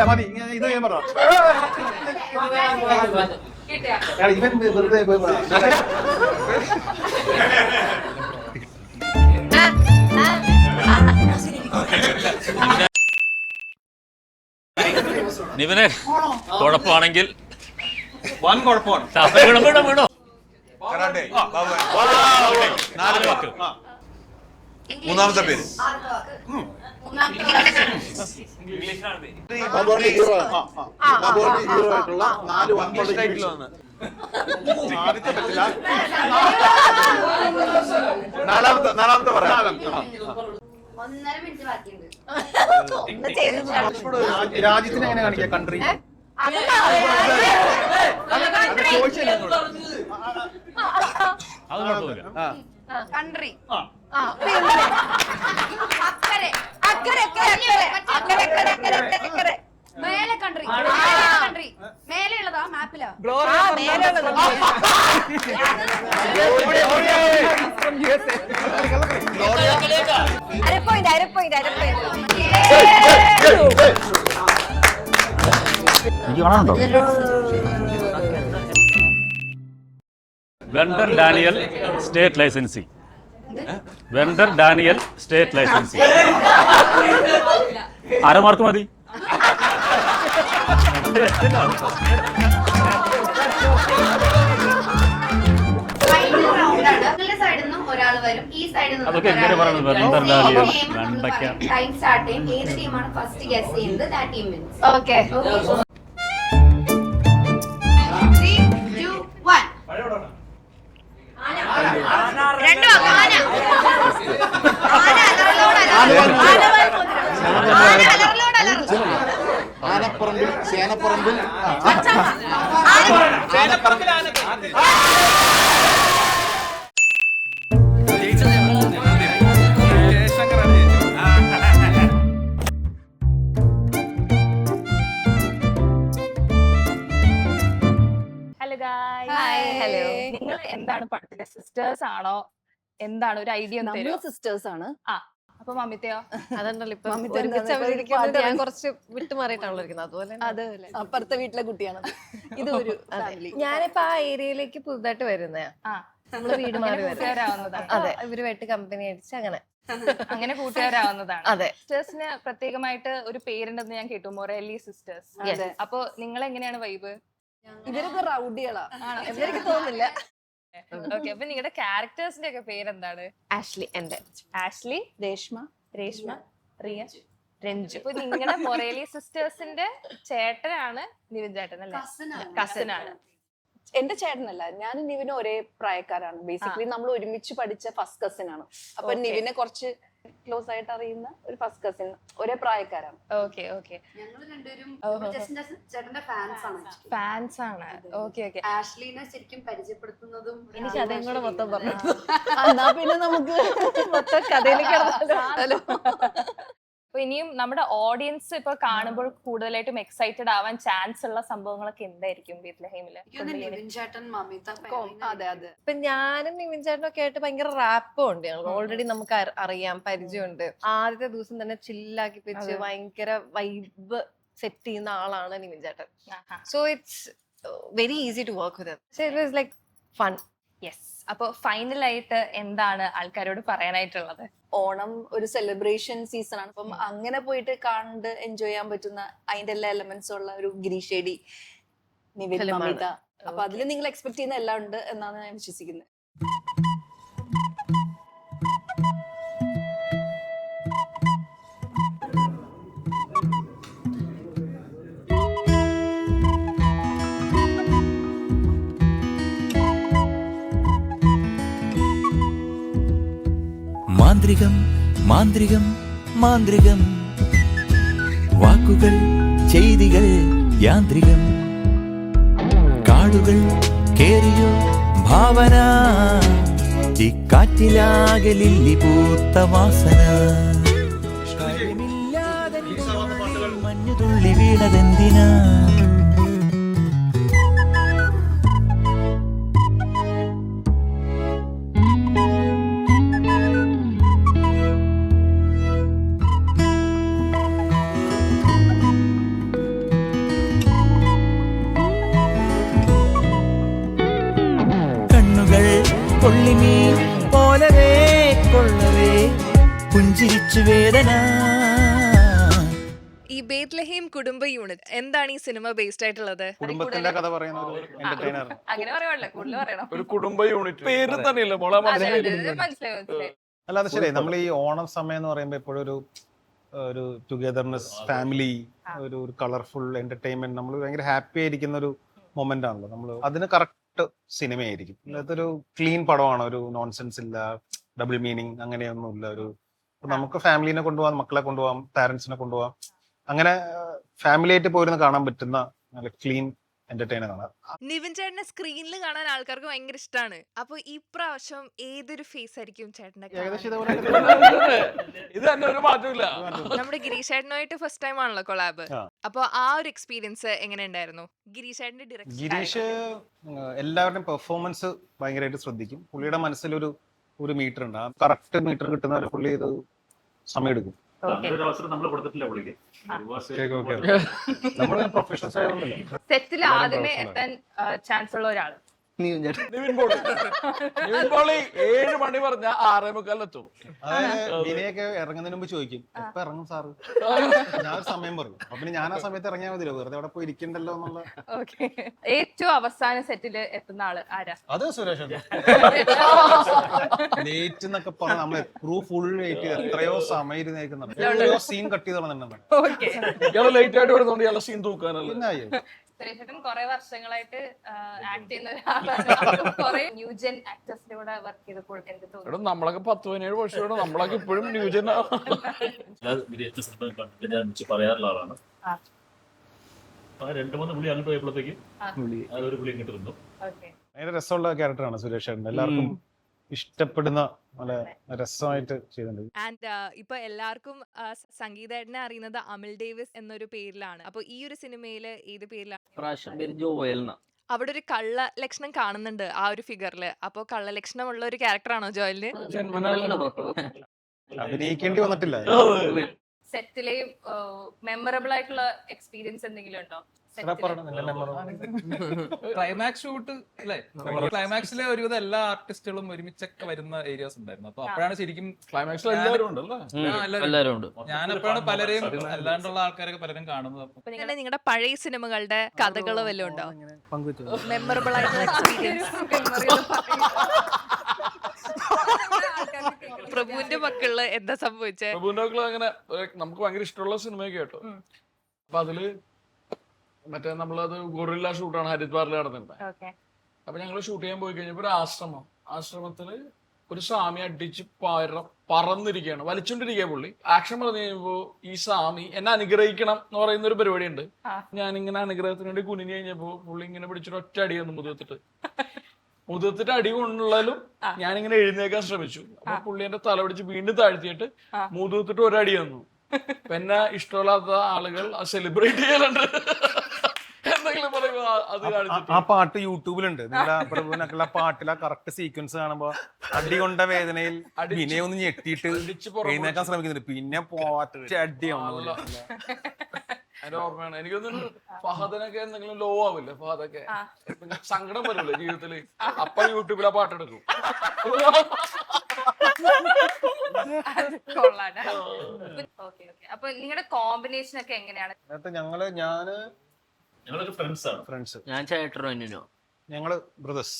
മതി, ഇത് ഞാൻ പറയാം. ഇവൻ വെറുതെ നിവിനെ കുഴപ്പമാണെങ്കിൽ വൻ കുഴപ്പമാണ്. വീണോ കരാട്ടെ. നാല് വാക്ക്. മൂന്നാമത്തെ പേര് ഹീറോ ആയിട്ടുള്ള 4 ടൈറ്റിലാണ്. ആദ്യത്തെ പറ്റില്ല. നാലാമത്തെ പറയാം. 1.5 മിനിറ്റ് ബാക്കിയുണ്ട്. രാജ്യത്തിന് എങ്ങനെ കാണിക്കാം? കൺട്രി അത് കുഴപ്പമില്ല. കൺട്രി അക്കരെ മേലെ കൺട്രി കൺട്രി മേലെയുള്ളതാ മാപ്പിലാ അര പോയിന്റ് എനിക്ക് കാണാനുണ്ടോ? Vendor Daniel state licensee. Vendor Daniel state licensee. അരമാർക്ക് മതി. അതൊക്കെ എങ്ങനെ പറയുന്നത്? വെണ്ടർ ഡാനിയൽ വെണ്ടയ്ക്ക. ടൈം സ്റ്റാർട്ട് ചെയ്യും. ഏത് ടീമാണ് ഫസ്റ്റ് ഗസ് ചെയ്യുന്നത് ആ ടീം വിൻസ്. ഓക്കെ 3, 2, 1 രണ്ട് വാക്ക് ആന ചേനപ്പറമ്പിൽ ഹലോ ഗായ്സ്. Hi hello. നിങ്ങൾ എന്താണ് പടത്തിലെ സിസ്റ്റേഴ്സ് ആണോ? എന്താണ് ഒരു ഐഡിയ സിസ്റ്റേഴ്സ് ആണ്. അപ്പൊ മമ്മിത്തയോ? അതുണ്ടല്ലോ ഇപ്പൊ മമ്മിത്തെ ഒരുമിച്ച് എന്താണ് അവതരിക്കുന്നത് ഇപ്പൊ ഞാൻ കുറച്ച് വിട്ടുമാറിയിട്ടാണല്ലോ ഇരിക്കുന്നത് അതുപോലെ തന്നെ. അതുപോലെ അപ്പുറത്തെ വീട്ടിലെ കുട്ടിയാണ് ഇത് ഒരു ഫാമിലി. ഞാനിപ്പോ ആ ഏരിയയിലേക്ക് പുതുതായിട്ട് വരുന്നയാ. നമ്മള് വീട് മാറി വരുന്നത്. കൂട്ടുകാരാവുന്നതാണ്. അതെ ഇവരുമായിട്ട് കമ്പനി അടിച്ച് അങ്ങനെ. അങ്ങനെ കൂട്ടുകാരാവുന്നതാണ്. അതെ. സിസ്റ്റേഴ്സിന് പ്രത്യേകമായിട്ട് ഒരു പേരുണ്ടെന്ന് ഞാൻ കേട്ടു, മൊറേലി സിസ്റ്റേഴ്സ്. അതെ. അപ്പൊ നിങ്ങൾ എങ്ങനെയാണ് വൈബ്? ഇവരൊക്കെ റൗഡികളാ. എനിക്ക് തോന്നുന്നില്ല. ഓക്കെ, അപ്പൊ നിങ്ങളുടെ ക്യാരക്ടേഴ്സിന്റെ ഒക്കെ പേരെന്താണ്? ആഷ്ലി എന്റെ. ആഷ്ലി, രേഷ്മ, രേഷ്മ, റിയ, രഞ്ജു. അപ്പൊ നിങ്ങളുടെ മൊറേലി സിസ്റ്റേഴ്സിന്റെ ചേട്ടനാണ് നിവിൻ ചേട്ടൻ അല്ലേ? കസിനാണ്. എന്റെ ചേട്ടനല്ല, ഞാനും നിവിനും ഒരേ പ്രായക്കാരാണ്. ബേസിക്കലി നമ്മൾ ഒരുമിച്ച് പഠിച്ച ഫസ്റ്റ് കസിൻ ആണ്. അപ്പൊ നിവിനെ കുറച്ച് ക്ലോസ് ആയിട്ട് അറിയുന്ന ഒരു ഫസ്റ്റ് കസിൻ, ഒരേ പ്രായക്കാരാണ്. ഓക്കെ ഓക്കെ, ഞങ്ങൾ രണ്ടുപേരും ചേട്ടന്റെ ഫാൻസ് ആണ്. Okay okay. ആഷ്ലീനെ ശരിക്കും പരിചയപ്പെടുത്തുന്നതും എനിക്ക് അതേം കൂടെ മൊത്തം പറഞ്ഞു. എന്നാ പിന്നെ നമുക്ക് മൊത്തം കഥയിലേക്ക് കടന്നാലോ? അപ്പൊ ഇനിയും നമ്മുടെ ഓഡിയൻസ് ഇപ്പൊ കാണുമ്പോൾ കൂടുതലായിട്ടും എക്സൈറ്റഡ് ആവാൻ ചാൻസ് ഉള്ള സംഭവങ്ങളൊക്കെ എന്തായിരിക്കും ബേത്ലഹേമില്? ചേട്ടൻ മമിത അതെ അതെ. ഇപ്പൊ ഞാനും നിവിൻ ചേട്ടനും ഒക്കെ ആയിട്ട് ഭയങ്കര റാപ്പും ഉണ്ട്. ഞങ്ങൾ ഓൾറെഡി നമുക്ക് അറിയാം, പരിചയമുണ്ട്. ആദ്യത്തെ ദിവസം തന്നെ ചില്ലാക്കി വെച്ച് ഭയങ്കര വൈബ് സെറ്റ് ചെയ്യുന്ന ആളാണ് നിവിൻ ചേട്ടൻ. So it's very easy to work with. It was like fun. Yes. അപ്പൊ ഫൈനലായിട്ട് എന്താണ് ആൾക്കാരോട് പറയാനായിട്ടുള്ളത്? ഓണം ഒരു സെലിബ്രേഷൻ സീസൺ ആണ്. അപ്പം അങ്ങനെ പോയിട്ട് കണ്ട് എൻജോയ് ചെയ്യാൻ പറ്റുന്ന അതിന്റെ എല്ലാ എലമെന്റ്സും ഉള്ള ഒരു ഗിരീഷേടി, നിവിൻ, മമിത. അപ്പൊ അതിൽ നിങ്ങൾ എക്സ്പെക്ട് ചെയ്യുന്ന എല്ലാം ഉണ്ട് എന്നാണ് ഞാൻ വിശ്വസിക്കുന്നത്. മാന്ത്രികം മാന്ത്രികം മാന്ത്രികം, വാക്കുകൾ ചെയ്തികൾ യാന്ത്രികം, കാടുകൾ കേറിയോ ഭാവന, ഇക്കാറ്റിലാകെ ലില്ലി പൂത്ത വാസന, മഞ്ഞുതുള്ളി വീണതെന്തിനാ, കൊള്ളിമീൻ പോലവേ കൊള്ളവേ പുഞ്ചിരിച്ചു വേദന. ഈ ബേത്ലഹേം കുടുംബ യൂണിറ്റ് എന്താണ് ഈ സിനിമ ബേസ്ഡ് ആയിട്ടുള്ളത്? കുടുംബത്തിന്റെ കഥ പറയുന്ന ഒരു എന്റർടൈനർ. അങ്ങനെ പറയാനുള്ള കൂടുതൽ പറയണം. ഒരു കുടുംബ യൂണിറ്റ് പേര് തന്നെയല്ല മോളെ. മനസ്സിലായി. അല്ല അത് ശരി. നമ്മൾ ഈ ഓണം സമയം എന്ന് പറയുമ്പോൾ എപ്പോഴും ഒരു ടുഗദർനെസ്, ഫാമിലി, ഒരു കളർഫുൾ എന്റർടൈൻമെന്റ്, നമ്മൾ ഭയങ്കര ഹാപ്പി ആയിരിക്കുന്ന ഒരു മൊമെന്റ് ആണല്ലോ. നമ്മൾ അതിന് കറക്റ്റ് സിനിമയായിരിക്കും. അതൊരു ക്ലീൻ പടമാണ്, ഒരു നോൺസെൻസ് ഇല്ല, ഡബിൾ മീനിങ് അങ്ങനെയൊന്നും ഇല്ല. നമുക്ക് ഫാമിലിനെ കൊണ്ടുപോകാം, മക്കളെ കൊണ്ടുപോകാം, പാരന്റ്സിനെ കൊണ്ടുപോകാം, അങ്ങനെ ഫാമിലി ആയിട്ട് പോയിരുന്ന് കാണാൻ പറ്റുന്ന നല്ല ക്ലീൻ എന്റർടൈനർ ആണ്. നിവിൻ ചേട്ടനെ സ്ക്രീനിൽ കാണാൻ ആൾക്കാർക്ക് ഭയങ്കര ഇഷ്ടമാണ്. അപ്പൊ ഈ പ്രാവശ്യം ഏതൊരു ഫേസ് ആയിരിക്കും ചേട്ടനെ? ഇത് തന്നെ ഒരു മാറ്റമില്ല. നമ്മുടെ ഗിരീഷ് ചേട്ടനുമായിട്ട് ഫസ്റ്റ് ടൈം ആണല്ലോ കൊളാബ്. അപ്പൊ ആ ഒരു എക്സ്പീരിയൻസ് എങ്ങനെ ഉണ്ടായിരുന്നു? ഗിരീഷ് ചേട്ടന്റെ ഡയറക്ഷൻ. ഗിരീഷ് എല്ലാവരുടെയും പെർഫോമൻസ് ഭയങ്കരമായിട്ട് ശ്രദ്ധിക്കും. പുള്ളിയുടെ മനസ്സിലൊരു മീറ്റർ ഉണ്ട്. ആ കറക്റ്റ് മീറ്റർ കിട്ടുന്ന ഒരു പുള്ളി ഇത് സമയമെടുക്കും. സെറ്റിൽ ആദ്യമേ എത്താൻ ചാൻസ് ഉള്ള ഒരാള് നിവിൻ പോളി 7 മണി പറഞ്ഞ 6:45 വിനയൊക്കെ ഇറങ്ങുന്നതിന് മുമ്പ് ചോദിക്കും എപ്പൊ ഇറങ്ങും സാറ്. ഞാൻ സമയം പറയും. അപ്പൊ ഞാൻ ആ സമയത്ത് ഇറങ്ങിയാൽ മതിയല്ലോ, വെറുതെ അവിടെ പോയി ഇരിക്കണ്ടല്ലോ എന്നുള്ള. ഏറ്റവും അവസാന സെറ്റില് എത്തുന്ന ആള് ആരാ? അത് സുരേഷ്. ലേറ്റ് എന്നൊക്കെ പറഞ്ഞാൽ നമ്മള് ക്രൂ ഫുൾ വെയിറ്റ് ചെയ്ത് എത്രയോ സമയം ഇരുന്നേക്കുന്നുണ്ട്. സീൻ കട്ട് ചെയ്ത് ഇയാള് ലേറ്റ് ആയിട്ട് വരുന്നുണ്ട്. ഇയാളെ സീൻ തൂക്കാനല്ലേ. പിന്നെ സുരേഷേട്ടൻ കുറെ വർഷങ്ങളായിട്ട് ആക്ട് ചെയ്യുന്ന ഒരാളാണ്. കുറെ ന്യൂജൻ ആക്ടേഴ്സിന്റെ കൂടെ വർക്ക് ചെയ്തപ്പോൾ എന്ത് തോന്നുന്നു? നമ്മളൊക്കെ 10-17 വർഷമാണ്. നമ്മളൊക്കെ ഇപ്പോഴും ന്യൂജൻ. പറയാറുള്ള ആളാണ്. 2-3 പുള്ളി അങ്ങോട്ട് പോയപ്പോഴത്തേക്ക് അതൊരു പുള്ളി ഇങ്ങോട്ട് വന്നു. ഭയങ്കര രസമുള്ള ക്യാരക്ടറാണ് സുരേഷ് ചേട്ടൻ. എല്ലാവർക്കും ഇഷ്ടപ്പെടുന്ന നല്ല രസമായിട്ട് ചെയ്തിട്ടുണ്ട്. ആൻഡ് ഇപ്പൊ എല്ലാവർക്കും സംഗീതേട്ടനെ അറിയുന്നത് അമിൽ ഡേവിസ് എന്നൊരു പേരിലാണ്. അപ്പൊ ഈ ഒരു സിനിമയില് ഏത് പേരിലാണ്? പ്രാവശ്യം പേര് ജോയൽ എന്നാ. അവിടെ ഒരു കള്ള ലക്ഷണം കാണുന്നുണ്ട് ആ ഒരു ഫിഗറില്. അപ്പൊ കള്ള ലക്ഷണമുള്ള ഒരു ക്യാരക്ടറാണോ ജോയലിന്? അഭിനയിക്കേണ്ടി വന്നിട്ടില്ല. സെറ്റിലെയും മെമ്മറബിൾ ആയിട്ടുള്ള എക്സ്പീരിയൻസ് എന്തെങ്കിലും ഉണ്ടോ? ക്ലൈമാക്സ് ഷൂട്ട് അല്ലേ? ക്ലൈമാക്സിലെ ഒരുവിധം എല്ലാ ആർട്ടിസ്റ്റുകളും ഒരുമിച്ചൊക്കെ വരുന്ന ഏരിയാസ് ഉണ്ടായിരുന്നു. അപ്പൊ അപ്പോഴാണ് ശരിക്കും ക്ലൈമാക്സിൽ എല്ലാവരും ഉണ്ടല്ലോ. എല്ലാവരും ഉണ്ട്. ഞാനപ്പോഴാണ് പലരെയും അല്ലാണ്ടുള്ള ആൾക്കാരൊക്കെ പലരും കാണുന്നത്. അപ്പൊ നിങ്ങളുടെ പഴയ സിനിമകളുടെ കഥകളോ വല്ലതും ഉണ്ടോ? പങ്കുവെച്ചു. മെമ്മറബിൾ ആയിട്ടുള്ള എക്സ്പീരിയൻസ്. പ്രഭുവിന്റെ മക്കളില് എന്താ സംഭവിച്ചേ? പ്രഭുവിന്റെ മക്കള് അങ്ങനെ നമുക്ക് ഭയങ്കര ഇഷ്ടമുള്ള സിനിമയൊക്കെ കേട്ടോ. അപ്പൊ അതില് മറ്റേ നമ്മളത് ഗൊറില്ല ഷൂട്ടാണ് ഹരിദ്വാറിൽ നടന്നിരുന്നത്. അപ്പൊ ഞങ്ങള് ഷൂട്ട് ചെയ്യാൻ പോയി കഴിഞ്ഞപ്പോ ഒരു ആശ്രമത്തില് ഒരു സ്വാമി അടിച്ച് പറന്നിരിക്കുകയാണ്, വലിച്ചോണ്ടിരിക്കുക പുള്ളി. ആക്ഷൻ പറഞ്ഞു കഴിഞ്ഞപ്പോ ഈ സ്വാമി എന്നെ അനുഗ്രഹിക്കണം എന്ന് പറയുന്ന ഒരു പരിപാടി ഉണ്ട്. ഞാനിങ്ങനെ അനുഗ്രഹത്തിന് വേണ്ടി കുനിഞ്ഞു കഴിഞ്ഞപ്പോ പുള്ളി ഇങ്ങനെ പിടിച്ചിട്ട് ഒറ്റ അടി വന്നു മുതുകത്തിട്ട് അടി കൊണ്ടുള്ളാലും ഞാനിങ്ങനെ എഴുന്നേക്കാൻ ശ്രമിച്ചു. അപ്പൊ പുള്ളി എന്റെ തല പിടിച്ച് വീണ്ടും താഴ്ത്തിയിട്ട് മുതുകത്തിട്ട് ഒരടി വന്നു. അപ്പൊ എന്നെ ഇഷ്ടമില്ലാത്ത ആളുകൾ സെലിബ്രേറ്റ് ചെയ്യലുണ്ട്. എന്തെങ്കിലും പറയുമ്പോ അത് കാണിച്ചിട്ട് ആ പാട്ട് യൂട്യൂബിലുണ്ട്. നിങ്ങളുടെ പ്രഭുവിനൊക്കെയുള്ള പാട്ടിൽ ആ കറക്റ്റ് സീക്വൻസ് കാണുമ്പോ അടി കൊണ്ട വേദനയിൽ പിന്നെ ഒന്ന് ഞെട്ടിയിട്ട് എഴുന്നേക്കാൻ ശ്രമിക്കുന്നുണ്ട്. പിന്നെ അടിയാണ്. അതിന്റെ ഓർമ്മയാണ്. എനിക്കൊന്നും ഫഹദിനൊക്കെ എന്തെങ്കിലും ലോ ആവില്ല. ഫഹദൊക്കെ സങ്കടം വരില്ല ജീവിതത്തില്. അപ്പൊ യൂട്യൂബിൽ ആ പാട്ടെടുക്കും. അപ്പൊ നിങ്ങളുടെ കോമ്പിനേഷൻ ഒക്കെ എങ്ങനെയാണ്? ഞങ്ങളൊരു ഫ്രണ്ട്സ്. ഞാൻ ചേട്ടനോ ഞങ്ങള് ബ്രദേഴ്സ്.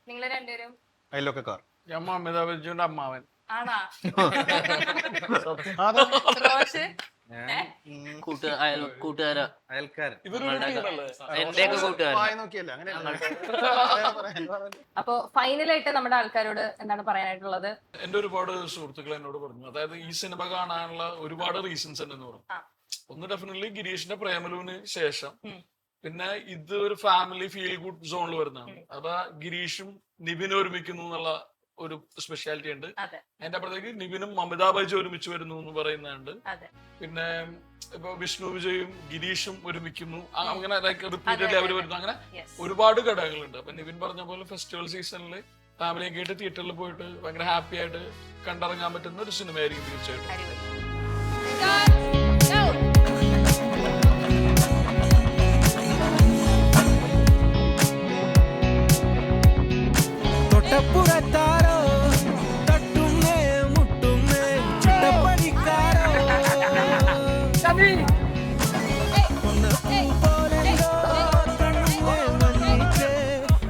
നിങ്ങള് രണ്ടുപേരും അയൽവക്കക്കാർ. ഞാൻ അമിതാഭ് ബച്ചന്റെ അമ്മാവൻ. ആണാ? കൂട്ടുകാരാ. അപ്പൊ ഫൈനലായിട്ട് നമ്മുടെ ആൾക്കാരോട് എന്താണ് പറയാനായിട്ടുള്ളത്? എന്റെ ഒരുപാട് സുഹൃത്തുക്കൾ എന്നോട് പറഞ്ഞു, അതായത് ഈ സിനിമ കാണാനുള്ള ഒരുപാട് റീസൺസ് ഉണ്ടെന്ന് പറഞ്ഞു. ഒന്ന് ഡെഫിനറ്റ്ലി ഗിരീഷിന്റെ പ്രേമലുവിന് ശേഷം പിന്നെ ഇത് ഒരു ഫാമിലി ഫീൽ ഗുഡ് സോണിൽ വരുന്നതാണ്. അപ്പൊ ഗിരീഷും നിവിനും ഒരുമിക്കുന്നു എന്നുള്ള ഒരു സ്പെഷ്യാലിറ്റി ഉണ്ട്. അതിന്റെ അപ്പുറത്തേക്ക് നിവിനും അമിതാഭ് ബച്ചൻ ഒരുമിച്ച് വരുന്നു എന്ന് പറയുന്നുണ്ട്. പിന്നെ ഇപ്പൊ വിഷ്ണു വിജയും ഗിരീഷും ഒരുമിക്കുന്നു, അങ്ങനെ റിപ്പീറ്റഡ്ലി അവർ വരുന്നു. അങ്ങനെ ഒരുപാട് ഘടകങ്ങളുണ്ട്. അപ്പൊ നിവിൻ പറഞ്ഞ പോലെ ഫെസ്റ്റിവൽ സീസണിൽ ഫാമിലിയൊക്കെ ആയിട്ട് തിയേറ്ററിൽ പോയിട്ട് ഭയങ്കര ഹാപ്പി ആയിട്ട് കണ്ടിറങ്ങാൻ പറ്റുന്ന ഒരു സിനിമയായിരിക്കും തീർച്ചയായിട്ടും. തൊട്ടപ്പുറത്താരോ തട്ടുന്നേ മുട്ടുന്നേ ചുട്ടപ്പണിക്കാരോ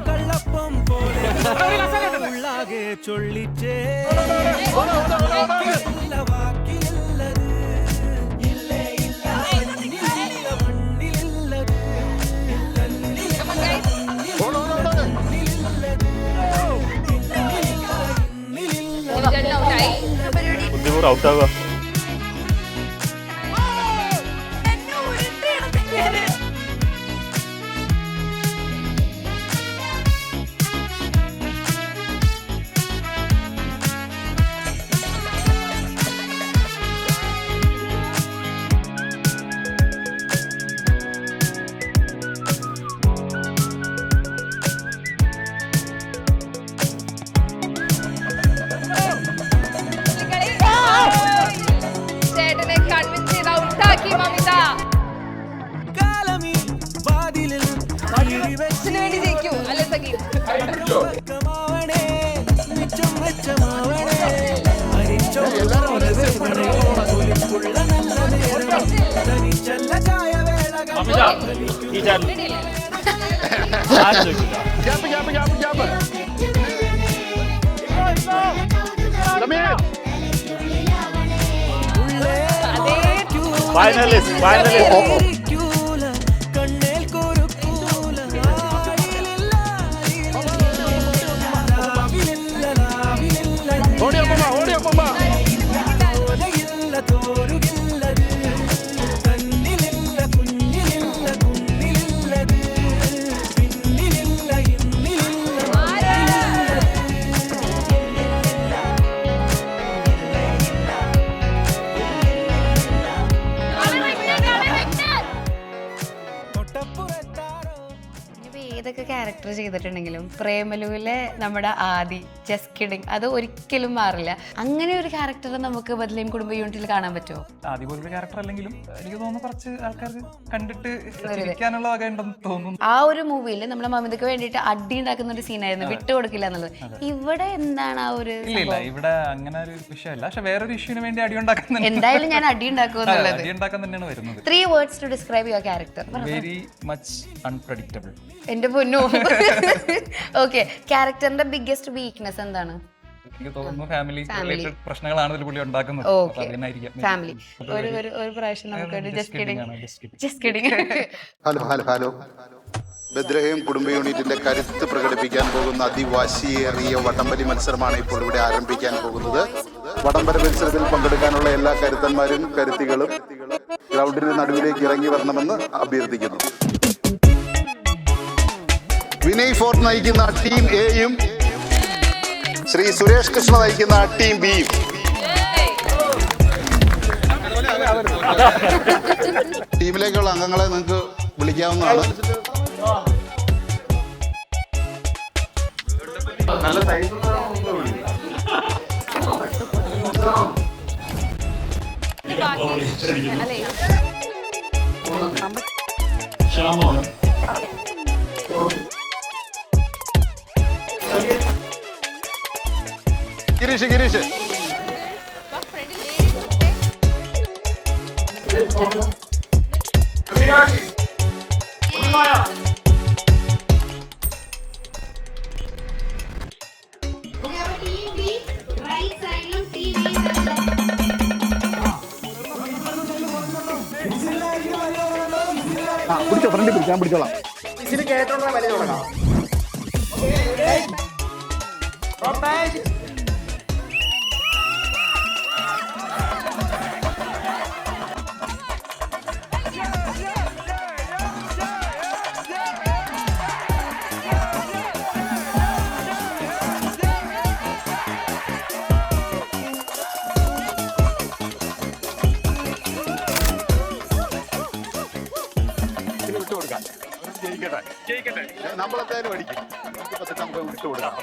കള്ളപ്പം പോലെ ഉള്ളാകെ ചൊല്ലിച്ചേ വാക്കിലുള്ളത് ഇല്ലേ ഇല്ല മണ്ണിലുള്ളത് ബുദ്ധിമുട്ട് ഔട്ടാവുക. ഏതൊക്കെ ക്യാരക്ടർ ചെയ്തിട്ടുണ്ടെങ്കിലും പ്രേമലുവിലെ നമ്മുടെ ആദി ജസ്റ്റ് കിഡിങ് അത് ഒരിക്കലും മാറില്ല. അങ്ങനെ ഒരു ക്യാരക്ടർ നമുക്ക് ബദലേം കുടുംബ യൂണിറ്റിൽ കാണാൻ പറ്റുമോ? ആദ്യ പോലൊരു ക്യാരക്ടർ അല്ലെങ്കിലും എനിക്ക് തോന്നുന്നു കുറച്ച് ആൾക്കാർക്ക് കണ്ടിട്ട് ചിരിക്കാനുള്ള വക ഉണ്ടെന്ന് തോന്നുന്നു. ആ ഒരു മൂവിയിൽ നമ്മുടെ മമിതയ്ക്ക് വേണ്ടിയിട്ട് അടി ഉണ്ടാക്കുന്ന ഒരു സീനായിരുന്നു, വിട്ടുകൊടുക്കില്ല എന്നുള്ളത്. ഇവിടെ എന്താണ് ആ ഒരു ഇല്ല ഇവിടെ അങ്ങനെ ഒരു വിഷയമല്ല, പക്ഷെ വേറൊരു ഇഷ്യൂവിന് വേണ്ടി അടി ഉണ്ടാക്കാൻ എന്തായാലും ഞാൻ അടി ഉണ്ടാക്കുമെന്നുള്ളത്. അടി ഉണ്ടാക്കാൻ തന്നെയാണ് വരുന്നത്. 3 words to describe your character. Very much unpredictable. എന്റെ പൊന്നു. ഓക്കെ, ക്യാരക്ടറിന്റെ ബിഗ്ഗസ്റ്റ് വീക്ക്നെസ് എന്താണ്? എനിക്ക് തോന്നുന്നു ഫാമിലി റിലേറ്റഡ് പ്രശ്നങ്ങളാണ് ഇതിൽ പുള്ളി ഉണ്ടാക്കുന്നത്. ഫാമിലി ഒരു പ്രാവശ്യം നമുക്ക് ജസ്റ്റ് കിഡിങ്. ഹലോ ബദ്രഹേം കുടുംബ യൂണിറ്റിന്റെ കരുത്ത് പ്രകടിപ്പിക്കാൻ പോകുന്ന അതിവാശിയേറിയ വടംവലി മത്സരമാണ് ഇപ്പോൾ ഇവിടെ ആരംഭിക്കാൻ പോകുന്നത്. വടംവല മത്സരത്തിൽ പങ്കെടുക്കാനുള്ള എല്ലാ കരുത്തന്മാരും കരുത്തികളും ഗ്രൗണ്ടിന് നടുവിലേക്ക് ഇറങ്ങി വരണമെന്ന് അഭ്യർത്ഥിക്കുന്നു. വിനയ് ഫോർട്ട് നയിക്കുന്ന ടീം എയും ശ്രീ സുരേഷ് കൃഷ്ണ നയിക്കുന്ന ടീം ബിയും ടീമിലേക്കുള്ള അംഗങ്ങളെ നിങ്ങൾക്ക് വിളിക്കാവുന്നതാണ്. ഗിരീഷ് പിടിച്ചോ, ഫ്രണ്ടിൽ പിടിച്ച് ഞാൻ പിടിച്ചോളാം. ജയിക്കട്ടെ, നമ്മളെന്തായാലും അടിക്കും. നമുക്ക് വിട്ടുകൊടുക്കാം.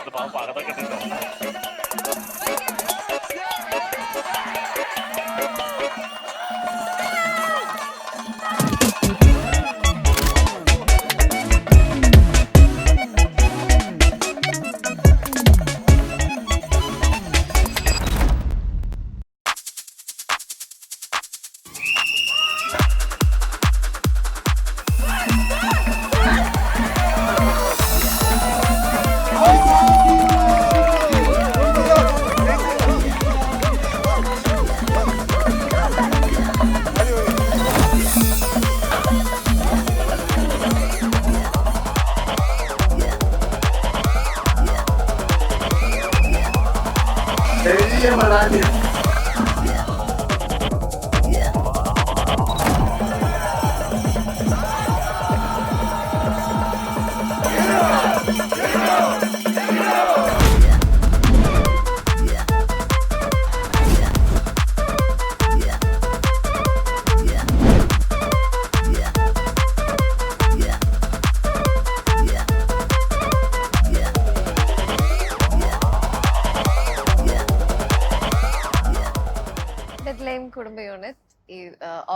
കുടുംബ യൂണിറ്റ് ഈ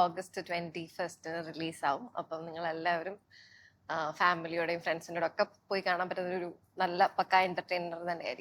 ഓഗസ്റ്റ് 21 റിലീസാവും. അപ്പം നിങ്ങൾ എല്ലാവരും ഫാമിലിയോടെയും ഫ്രണ്ട്സിനോടും ഒക്കെ പോയി കാണാൻ പറ്റുന്ന ഒരു നല്ല പക്ക എന്റർടൈനർ തന്നെയായിരിക്കും.